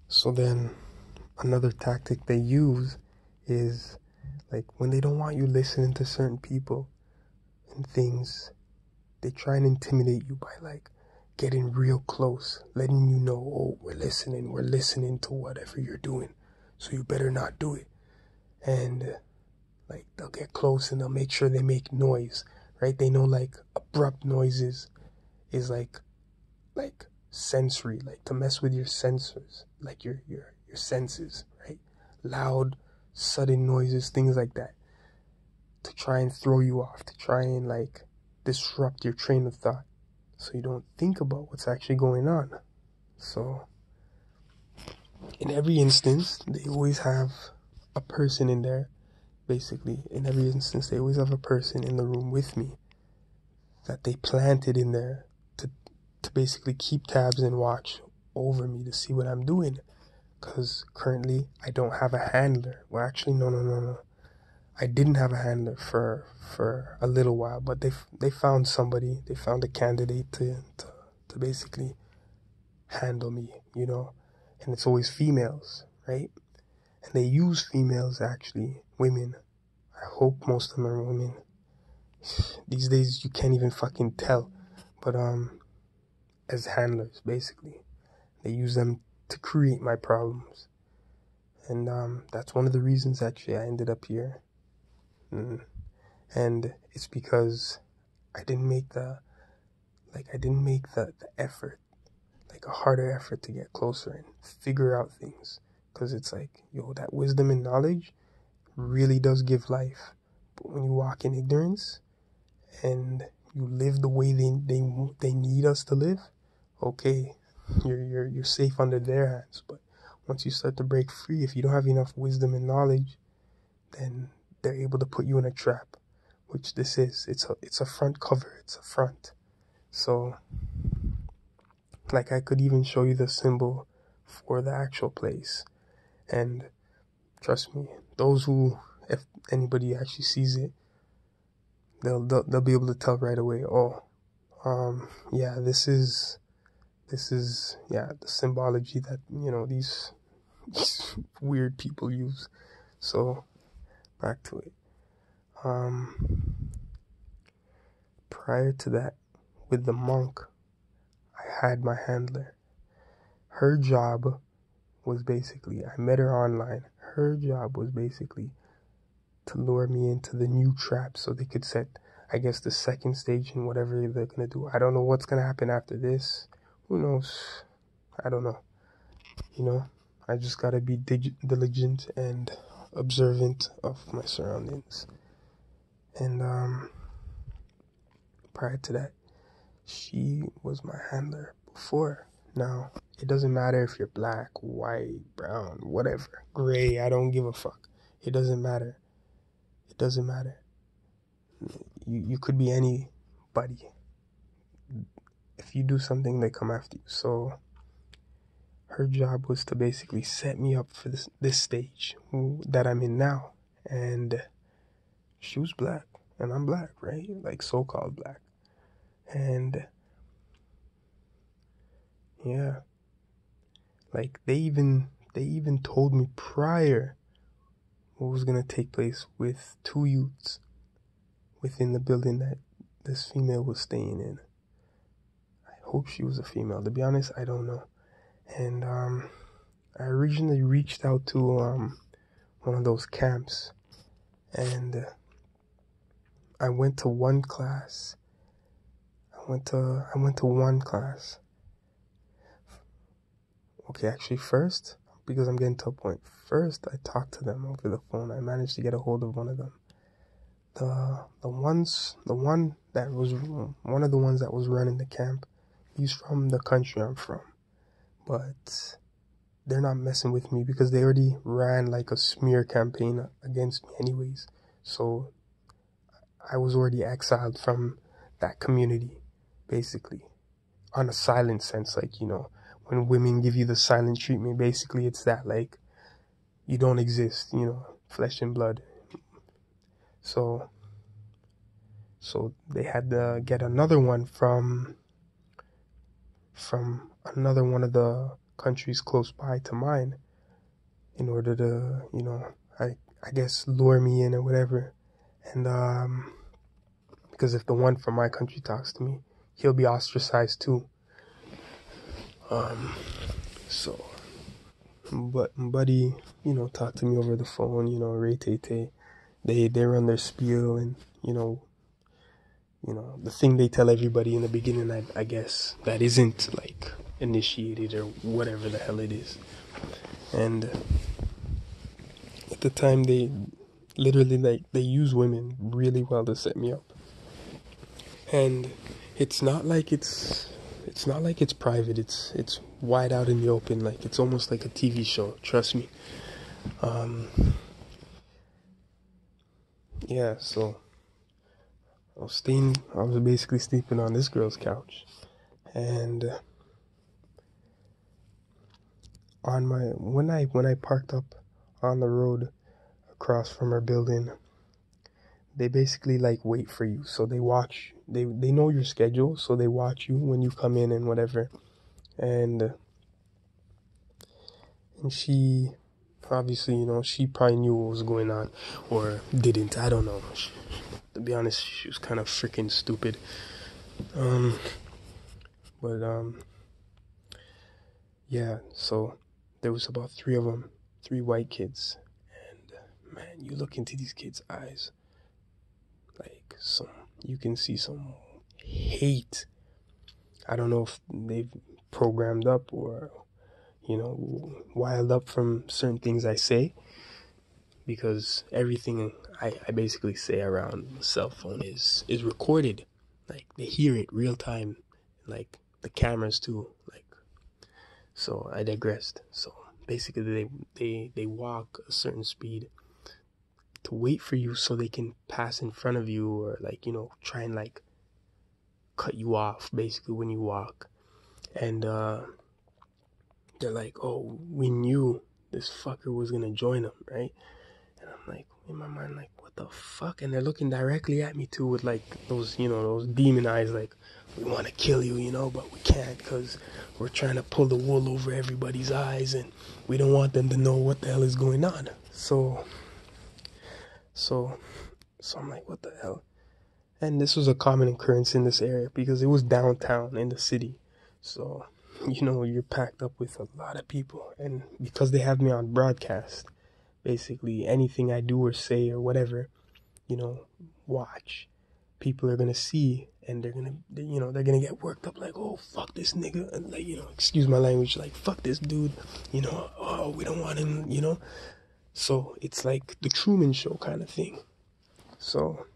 So then another tactic they use is like when they don't want you listening to certain people and things, they try and intimidate you by like getting real close, letting you know, oh, we're listening to whatever you're doing, so you better not do it. And like they'll get close and they'll make sure they make noise, right? They know like abrupt noises is like sensory, like to mess with your sensors, like your senses, right? Loud, sudden noises, things like that, to try and throw you off, to try and like disrupt your train of thought, so you don't think about what's actually going on. So in every instance, they always have a person in there. Basically, in every instance, they always have a person in the room with me that they planted in there to basically keep tabs and watch over me to see what I'm doing. Because currently I don't have a handler. Well, actually, no. I didn't have a handler for a little while, but they found somebody. They found a candidate to basically handle me, and it's always females, right? And they use females, actually, women. I hope most of them are women. These days you can't even fucking tell, but as handlers, basically, they use them to create my problems, and that's one of the reasons actually I ended up here. And it's because I didn't make the the effort, like a harder effort to get closer and figure out things. Because it's like, yo, that wisdom and knowledge really does give life. But when you walk in ignorance and you live the way they need us to live, okay, you're safe under their hands. But once you start to break free, if you don't have enough wisdom and knowledge, then they're able to put you in a trap, which this is. It's a front cover. It's a front. So, like, I could even show you the symbol for the actual place. And trust me, those who, if anybody actually sees it, they'll be able to tell right away. Oh, yeah, this is yeah, the symbology that these weird people use. So back to it. Prior to that, with the monk, I had my handler. Her job was basically, I met her online. Her job was basically to lure me into the new trap so they could set, I guess, the second stage in whatever they're gonna do. I don't know what's gonna happen after this. Who knows? I don't know. I just gotta be diligent and observant of my surroundings. And prior to that, she was my handler before. Now, it doesn't matter if you're black, white, brown, whatever, gray, I don't give a fuck. It doesn't matter. It doesn't matter. You could be anybody. If you do something, they come after you. So her job was to basically set me up for this stage that I'm in now. And she was black, and I'm black, right? Like, so-called black. And yeah, like they even told me prior what was gonna take place with two youths within the building that this female was staying in. I hope she was a female. To be honest, I don't know. And I originally reached out to one of those camps, and I went to one class. I went to one class. Okay, actually, first, because I'm getting to a point. First, I talked to them over the phone. I managed to get a hold of one of them. The one that was one of the ones that was running the camp. He's from the country I'm from, but they're not messing with me because they already ran like a smear campaign against me, anyways. So I was already exiled from that community, basically, on a silent sense, like, when women give you the silent treatment, basically it's that, like, you don't exist, flesh and blood. So they had to get another one from another one of the countries close by to mine in order to, I guess lure me in or whatever. And because if the one from my country talks to me, he'll be ostracized too. So, but buddy, talked to me over the phone. Ray Tay, they run their spiel, and the thing they tell everybody in the beginning, I guess, that isn't like initiated or whatever the hell it is. And at the time, they literally, like, they use women really well to set me up. And it's not like it's private. It's wide out in the open. Like, it's almost like a TV show. Trust me. Yeah. So I was basically sleeping on this girl's couch, and when I parked up on the road across from her building, they basically like wait for you. So they watch. They know your schedule, so they watch you when you come in and whatever. And she obviously, she probably knew what was going on, or didn't. I don't know. To be honest, she was kind of freaking stupid. But yeah. So there was about three of them, three white kids, and man, you look into these kids' eyes, like you can see some hate. I don't know if they've programmed up or wild up from certain things I say, because everything I basically say around the cell phone is recorded. Like, they hear it real time, like the cameras too. Like, so I digressed. So basically they walk a certain speed to wait for you so they can pass in front of you, or like, try and like cut you off basically when you walk. And they're like, oh, we knew this fucker was gonna join them, right? And I'm like, in my mind, like, what the fuck? And they're looking directly at me too with like those, those demon eyes, like, we want to kill you, but we can't because we're trying to pull the wool over everybody's eyes, and we don't want them to know what the hell is going on. So I'm like, what the hell? And this was a common occurrence in this area because it was downtown in the city. So, you're packed up with a lot of people. And because they have me on broadcast, basically anything I do or say or whatever, watch, people are going to see, and they're going to get worked up like, oh, fuck this nigga. And like, excuse my language, like, fuck this dude, oh, we don't want him, So it's like the Truman Show kind of thing. So,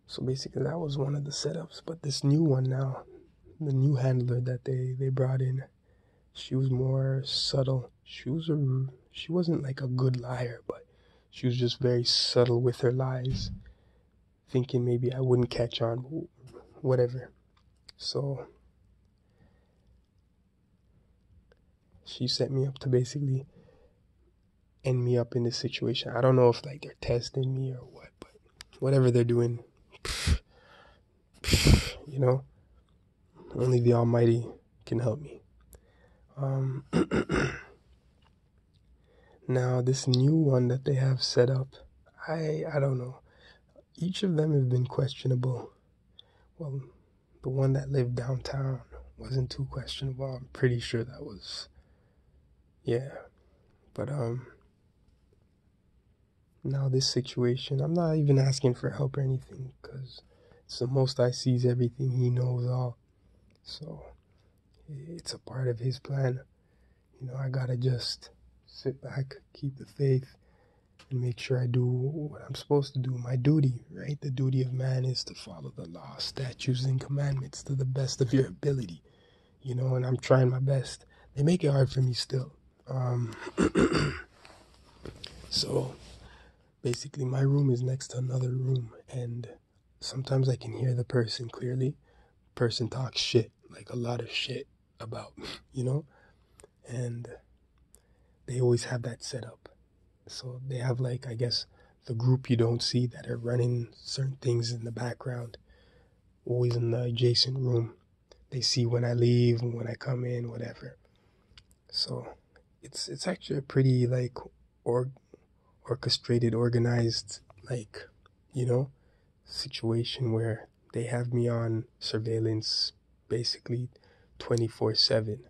so basically that was one of the setups. But this new one now, the new handler that they brought in, she was more subtle. She wasn't like a good liar, but she was just very subtle with her lies, thinking maybe I wouldn't catch on, whatever. So she set me up to basically end me up in this situation. I don't know if like they're testing me or what, but whatever they're doing, only the Almighty can help me. Now this new one that they have set up, I don't know. Each of them have been questionable. Well, the one that lived downtown wasn't too questionable. I'm pretty sure that was, yeah. But now this situation, I'm not even asking for help or anything, because it's the Most High sees everything. He knows all. So it's a part of his plan. I gotta just sit back, keep the faith, and make sure I do what I'm supposed to do, my duty, right? The duty of man is to follow the law, statutes, and commandments to the best of your ability, and I'm trying my best. They make it hard for me still. So basically my room is next to another room, and sometimes I can hear the person clearly. Person talks shit, like a lot of shit about me, and they always have that set up. So they have, like, I guess, the group you don't see that are running certain things in the background, always in the adjacent room. They see when I leave and when I come in, whatever. So it's actually a pretty like or orchestrated, organized, like, you know, situation where they have me on surveillance basically 24/7,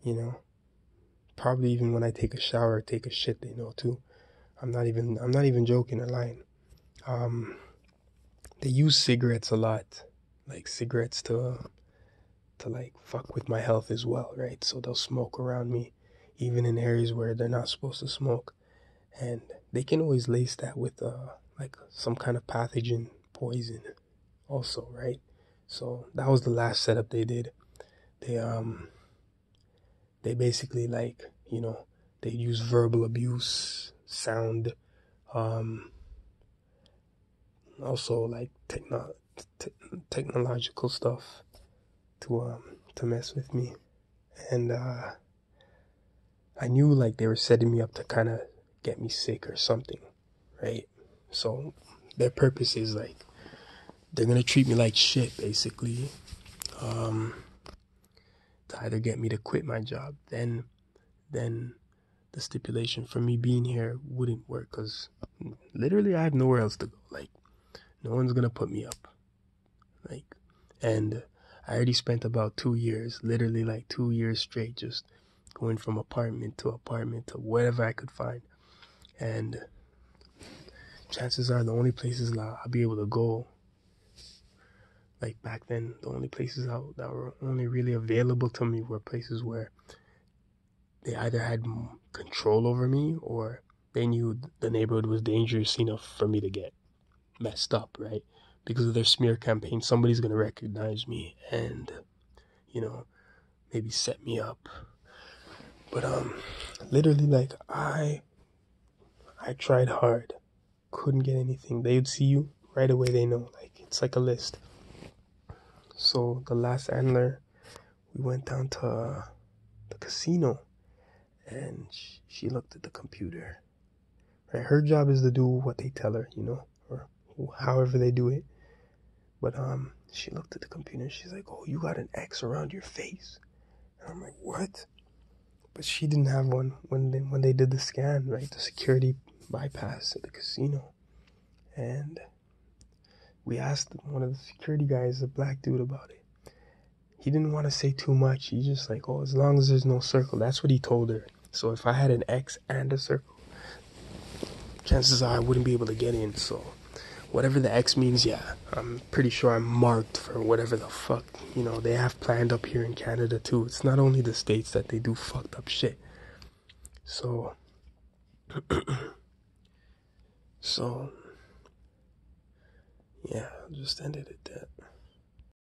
you know. Probably even when I take a shower or take a shit, they know too. I'm not even joking or lying. Um they use cigarettes a lot. Like cigarettes to like fuck with my health as well, right? So they'll smoke around me even in areas where they're not supposed to smoke. And they can always lace that with like some kind of pathogen poison also, right? So that was the last setup they did. They basically like, they use verbal abuse, sound, um also like t- technological stuff to mess with me. And I knew like they were setting me up to kind of get me sick or something, right? So their purpose is like they're gonna treat me like shit, basically, um, to either get me to quit my job. Then the stipulation for me being here wouldn't work because literally I have nowhere else to go. Like no one's gonna put me up. Like, and I already spent about 2 years, literally like 2 years straight, just going from apartment to whatever I could find. And chances are the only places I'll be able to go, like back then, the only places that were only really available to me were places where they either had control over me or they knew the neighborhood was dangerous enough for me to get messed up, right? Because of their smear campaign, somebody's gonna recognize me and, you know, maybe set me up. But literally, like I tried hard, couldn't get anything. They would see you right away. They know, like it's like a list. So the last handler, we went down to the casino, and she looked at the computer. Right, her job is to do what they tell her, or however they do it. But she looked at the computer and she's like, "Oh, you got an X around your face." And I'm like, "What?" But she didn't have one when they did the scan, right? The security bypass at the casino. And we asked one of the security guys, a black dude, about it. He didn't want to say too much. He just like, "Oh, as long as there's no circle." That's what he told her. So if I had an X and a circle, chances are I wouldn't be able to get in. So whatever the X means, yeah, I'm pretty sure I'm marked for whatever the fuck, they have planned up here in Canada too. It's not only the States that they do fucked up shit. So, so, yeah, just ended it that.